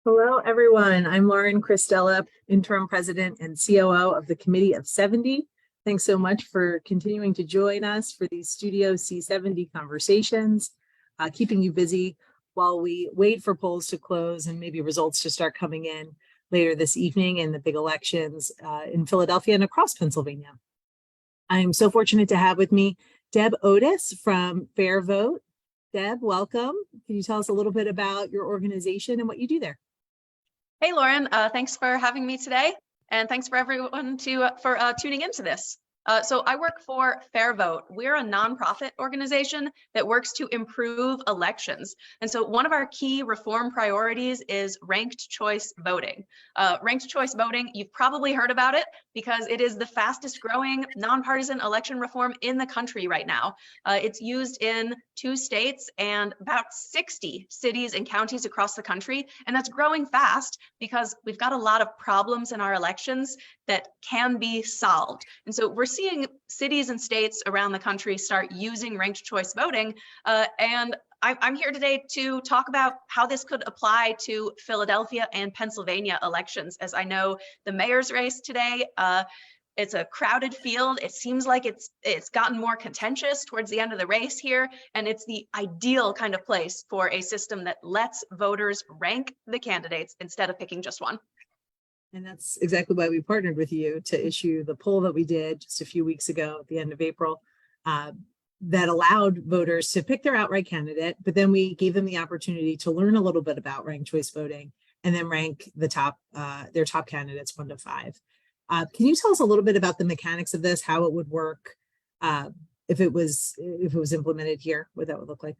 Hello, everyone. I'm Lauren Christella, Interim President and COO of the Committee of 70. Thanks so much for continuing to join us for these Studio C70 conversations, keeping you busy while we wait for polls to close and maybe results to start coming in later this evening in the big elections in Philadelphia and across Pennsylvania. I'm so fortunate to have with me Deb Otis from Fair Vote. Deb, welcome. Can you tell us a little bit about your organization and what you do there? Hey, Lauren, thanks for having me today. And thanks for everyone for tuning into this. So I work for Fair Vote. We're a nonprofit organization that works to improve elections. And so one of our key reform priorities is ranked choice voting. Ranked choice voting, you've probably heard about it because it is the fastest growing nonpartisan election reform in the country right now. It's used in 2 states and about 60 cities and counties across the country. And that's growing fast because we've got a lot of problems in our elections that can be solved. And so we're seeing cities and states around the country start using ranked choice voting. And I'm here today to talk about how this could apply to Philadelphia and Pennsylvania elections. As I know the mayor's race today, it's a crowded field. It seems like it's gotten more contentious towards the end of the race here, and it's the ideal kind of place for a system that lets voters rank the candidates instead of picking just one. And that's exactly why we partnered with you to issue the poll that we did just a few weeks ago at the end of April that allowed voters to pick their outright candidate, but then we gave them the opportunity to learn a little bit about ranked choice voting and then rank the their top candidates 1 to 5. Can you tell us a little bit about the mechanics of this, how it would work if it was implemented here, what that would look like?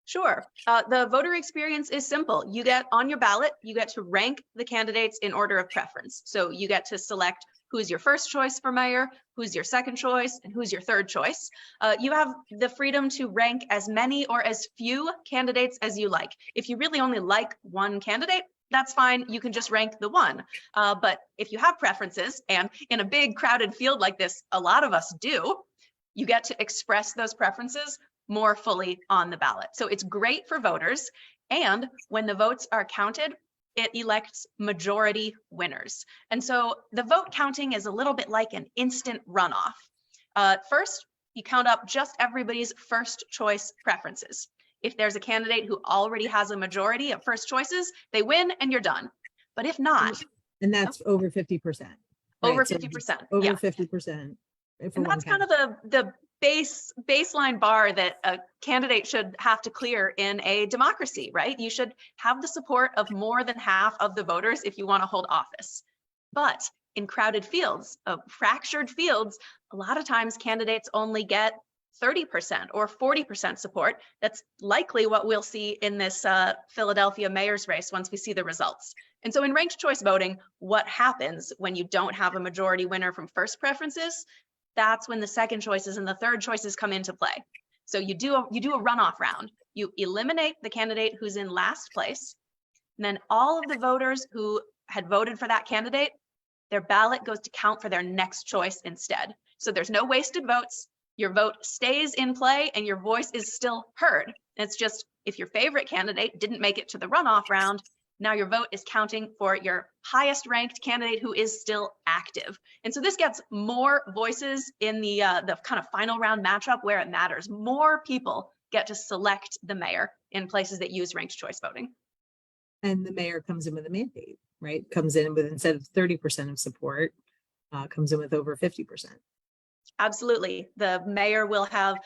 Sure. The voter experience is simple. You get on your ballot, you get to rank the candidates in order of preference. So you get to select who's your first choice for mayor, who's your second choice, and who's your third choice. You have the freedom to rank as many or as few candidates as you like. If you really only like one candidate, that's fine. You can just rank the one. But if you have preferences, and in a big crowded field like this, a lot of us do, you get to express those preferences more fully on the ballot. So it's great for voters. And when the votes are counted, it elects majority winners. And so the vote counting is a little bit like an instant runoff. First, you count up just everybody's first choice preferences. If there's a candidate who already has a majority of first choices, they win and you're done. But if not, and that's over 50%. Right? Over 50%. Over yeah. 50%. And that's kind of the baseline bar that a candidate should have to clear in a democracy, right? You should have the support of more than half of the voters if you want to hold office. But in crowded fields, fractured fields, a lot of times candidates only get 30% or 40% support. That's likely what we'll see in this Philadelphia mayor's race once we see the results. And so in ranked choice voting, what happens when you don't have a majority winner from first preferences? That's when the second choices and the third choices come into play. So you do a runoff round. You eliminate the candidate who's in last place, and then all of the voters who had voted for that candidate, their ballot goes to count for their next choice instead. So there's no wasted votes. Your vote stays in play and your voice is still heard. It's just if your favorite candidate didn't make it to the runoff round, now your vote is counting for your highest ranked candidate who is still active. And so this gets more voices in the kind of final round matchup where it matters. More people get to select the mayor in places that use ranked choice voting. And the mayor comes in with a mandate, right? Comes in with, instead of 30% of support, comes in with over 50%. Absolutely. The mayor will have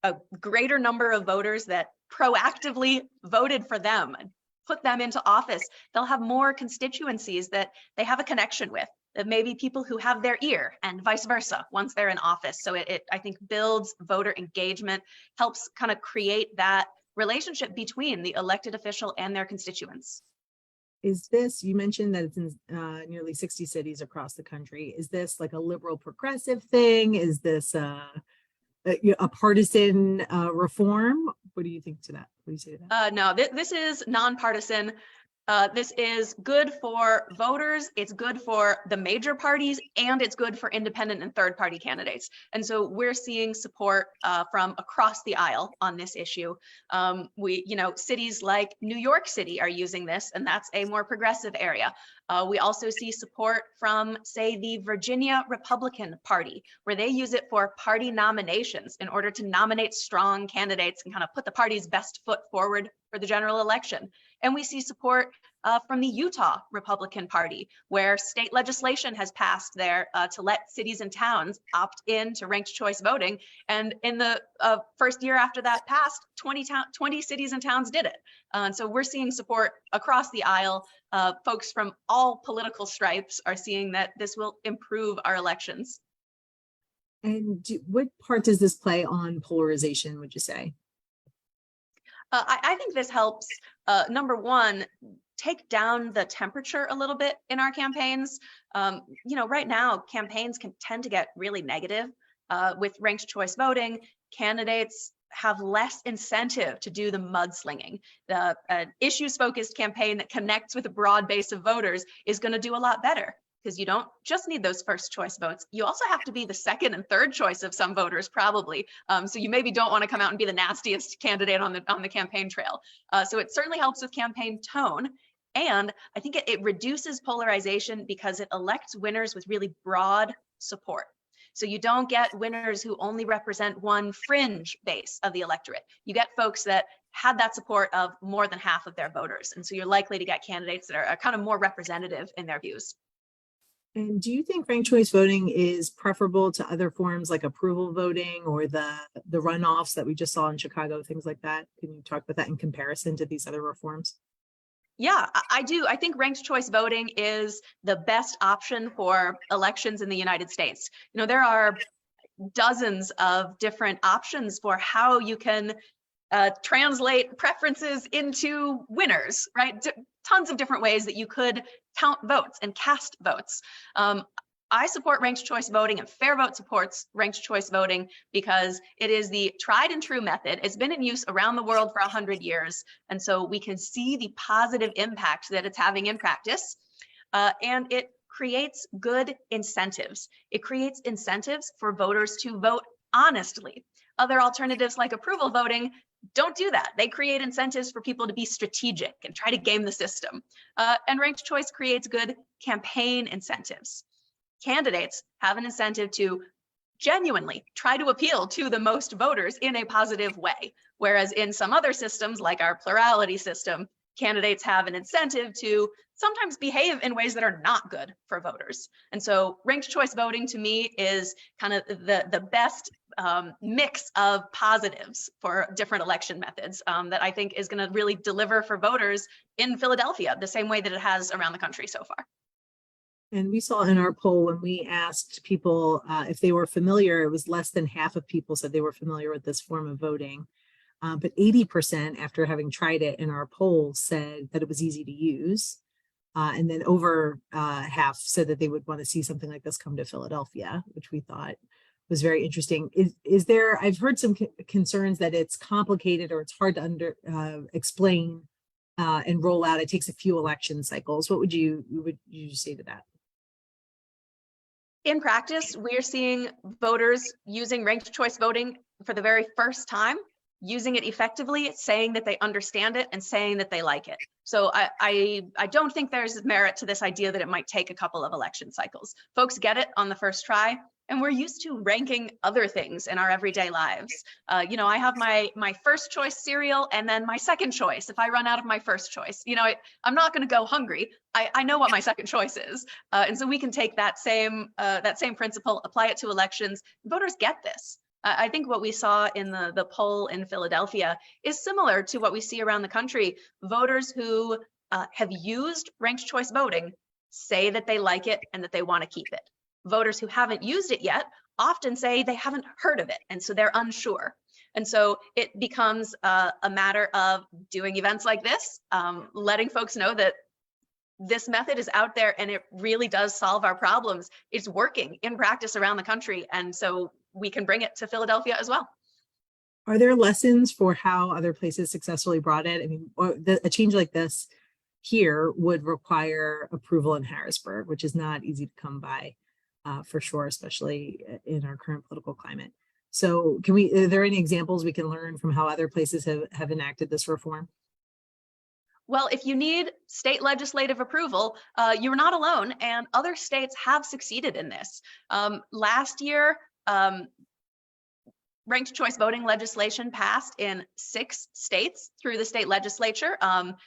a greater number of voters that proactively voted for them and put them into office. They'll have more constituencies that they have a connection with, that maybe people who have their ear and vice versa once they're in office. So it I think builds voter engagement, helps kind of create that relationship between the elected official and their constituents. Is this, you mentioned that it's in nearly 60 cities across the country. Is this like a liberal progressive thing? Is this a partisan reform? What do you think to that? What do you say to that? No, this is nonpartisan. This is good for voters, it's good for the major parties, and it's good for independent and third party candidates. And so we're seeing support from across the aisle on this issue. Cities like New York City are using this, and that's a more progressive area. We also see support from, say, the Virginia Republican Party, where they use it for party nominations in order to nominate strong candidates and kind of put the party's best foot forward for the general election. And we see support from the Utah Republican Party, where state legislation has passed there to let cities and towns opt in to ranked choice voting. And in the first year after that passed, 20 cities and towns did it. And so we're seeing support across the aisle. Folks from all political stripes are seeing that this will improve our elections. And what part does this play on polarization, would you say? I think this helps, number one, take down the temperature a little bit in our campaigns. Right now, campaigns can tend to get really negative. With ranked choice voting, candidates have less incentive to do the mudslinging. The issues-focused campaign that connects with a broad base of voters is going to do a lot better, because you don't just need those first choice votes. You also have to be the second and third choice of some voters, probably. So you maybe don't want to come out and be the nastiest candidate on the campaign trail. So it certainly helps with campaign tone. And I think it reduces polarization because it elects winners with really broad support. So you don't get winners who only represent one fringe base of the electorate. You get folks that had that support of more than half of their voters. And so you're likely to get candidates that are kind of more representative in their views. And do you think ranked choice voting is preferable to other forms like approval voting or the runoffs that we just saw in Chicago, things like that? Can you talk about that in comparison to these other reforms? Yeah, I do. I think ranked choice voting is the best option for elections in the United States. There are dozens of different options for how you can translate preferences into winners, right? Tons of different ways that you could count votes and cast votes. I support ranked choice voting, and Fair Vote supports ranked choice voting because it is the tried and true method. It's been in use around the world for 100 years. And so we can see the positive impact that it's having in practice. And it creates good incentives. It creates incentives for voters to vote honestly. Other alternatives like approval voting don't do that. They create incentives for people to be strategic and try to game the system. And ranked choice creates good campaign incentives. Candidates have an incentive to genuinely try to appeal to the most voters in a positive way. Whereas in some other systems, like our plurality system, candidates have an incentive to sometimes behave in ways that are not good for voters. And so ranked choice voting to me is kind of the best mix of positives for different election methods that I think is going to really deliver for voters in Philadelphia the same way that it has around the country so far. And we saw in our poll when we asked people if they were familiar, it was less than half of people said they were familiar with this form of voting. But 80% after having tried it in our poll said that it was easy to use. And then over half said that they would want to see something like this come to Philadelphia, which we thought was very interesting. Is there, I've heard some concerns that it's complicated or it's hard to explain and roll out. It takes a few election cycles. What would you say to that? In practice, we're seeing voters using ranked choice voting for the very first time, using it effectively, saying that they understand it and saying that they like it. So I don't think there's merit to this idea that it might take a couple of election cycles. Folks get it on the first try, and we're used to ranking other things in our everyday lives. I have my first choice cereal and then my second choice if I run out of my first choice. I'm not going to go hungry. I know what my second choice is. And so we can take that same principle, apply it to elections. Voters get this. I think what we saw in the poll in Philadelphia is similar to what we see around the country. Voters who have used ranked choice voting say that they like it and that they want to keep it. Voters who haven't used it yet often say they haven't heard of it, and so they're unsure. And so it becomes a matter of doing events like this, letting folks know that this method is out there and it really does solve our problems. It's working in practice around the country, and so we can bring it to Philadelphia as well. Are there lessons for how other places successfully brought it? I mean, a change like this here would require approval in Harrisburg, which is not easy to come by for sure, especially in our current political climate. So are there any examples we can learn from how other places have enacted this reform? Well, if you need state legislative approval, you're not alone, and other states have succeeded in this. Last year, ranked choice voting legislation passed in 6 states through the state legislature.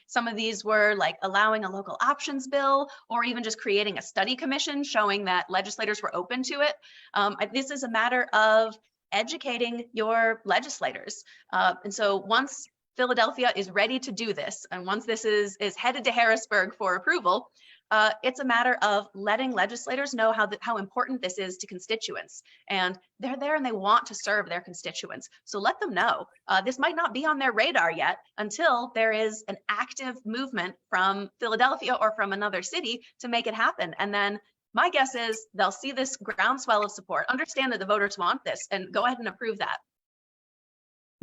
Some of these were like allowing a local options bill, or even just creating a study commission showing that legislators were open to it. This is a matter of educating your legislators. And so once Philadelphia is ready to do this, and once this is headed to Harrisburg for approval, it's a matter of letting legislators know how important this is to constituents. And they're there and they want to serve their constituents. So let them know. This might not be on their radar yet until there is an active movement from Philadelphia or from another city to make it happen. And then my guess is they'll see this groundswell of support, understand that the voters want this, and go ahead and approve that.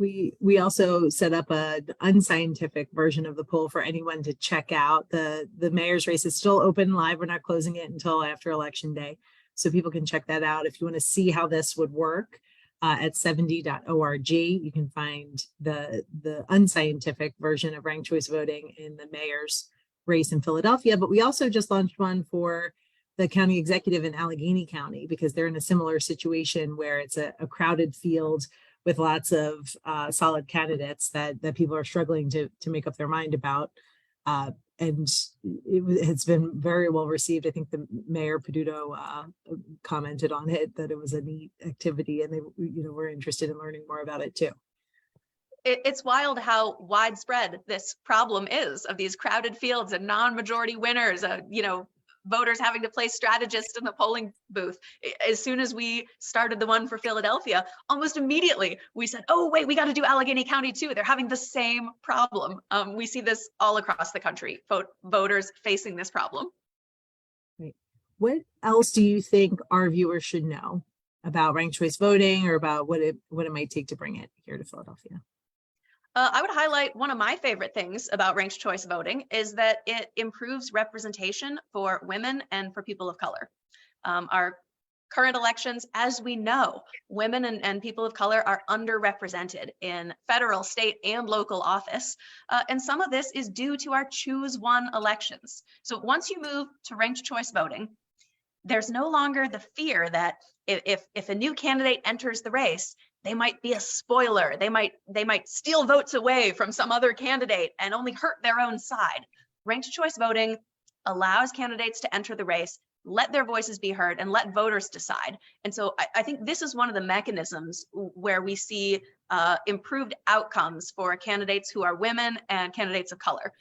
We also set up an unscientific version of the poll for anyone to check out. The mayor's race is still open live. We're not closing it until after Election Day. So people can check that out. If you want to see how this would work at 70.org, you can find the unscientific version of ranked choice voting in the mayor's race in Philadelphia. But we also just launched one for the county executive in Allegheny County, because they're in a similar situation where it's a crowded field with lots of solid candidates that people are struggling to make up their mind about. And it's been very well received. I think the Mayor Peduto commented on it, that it was a neat activity, and they were interested in learning more about it too. It's wild how widespread this problem is, of these crowded fields and non-majority winners, voters having to play strategist in the polling booth. As soon as we started the one for Philadelphia, almost immediately we said, oh, wait, we got to do Allegheny County too. They're having the same problem. We see this all across the country, voters facing this problem. Right. What else do you think our viewers should know about ranked choice voting, or about what it might take to bring it here to Philadelphia? I would highlight one of my favorite things about ranked choice voting is that it improves representation for women and for people of color. Our current elections, as we know, women and people of color are underrepresented in federal, state, and local office. And some of this is due to our choose one elections. So once you move to ranked choice voting, there's no longer the fear that if a new candidate enters the race, they might be a spoiler. They might steal votes away from some other candidate and only hurt their own side. Ranked choice voting allows candidates to enter the race, let their voices be heard, and let voters decide. And so I think this is one of the mechanisms where we see improved outcomes for candidates who are women and candidates of color.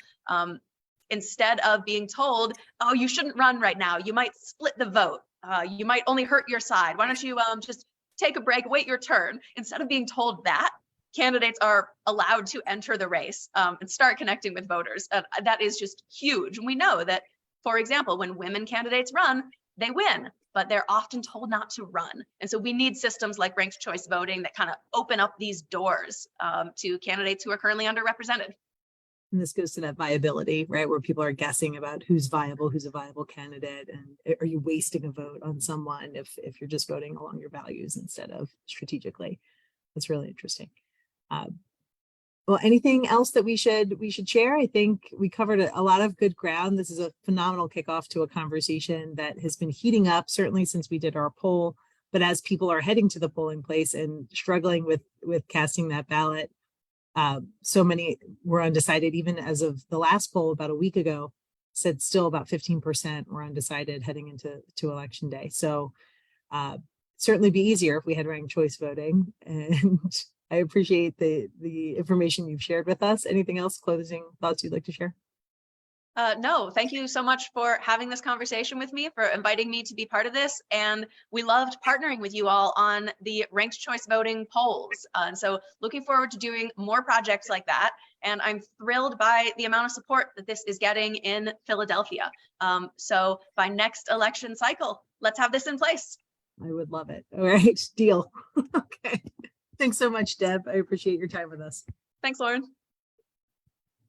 Instead of being told, oh, you shouldn't run right now, you might split the vote, you might only hurt your side, why don't you just take a break, wait your turn. Instead of being told that, candidates are allowed to enter the race and start connecting with voters. That is just huge. And we know that, for example, when women candidates run, they win, but they're often told not to run. And so we need systems like ranked choice voting that kind of open up these doors to candidates who are currently underrepresented. And this goes to that viability, right? Where people are guessing about who's viable, who's a viable candidate. And are you wasting a vote on someone if you're just voting along your values instead of strategically? That's really interesting. Well, anything else that we should share? I think we covered a lot of good ground. This is a phenomenal kickoff to a conversation that has been heating up, certainly since we did our poll. But as people are heading to the polling place and struggling with casting that ballot, so many were undecided. Even as of the last poll about a week ago, said still about 15% were undecided heading into Election Day. So certainly be easier if we had ranked choice voting. And I appreciate the information you've shared with us. Anything else, closing thoughts you'd like to share? No, thank you so much for having this conversation with me, for inviting me to be part of this. And we loved partnering with you all on the ranked choice voting polls. And so looking forward to doing more projects like that. And I'm thrilled by the amount of support that this is getting in Philadelphia. So by next election cycle, let's have this in place. I would love it. All right, deal. Okay. Thanks so much, Deb. I appreciate your time with us. Thanks, Lauren.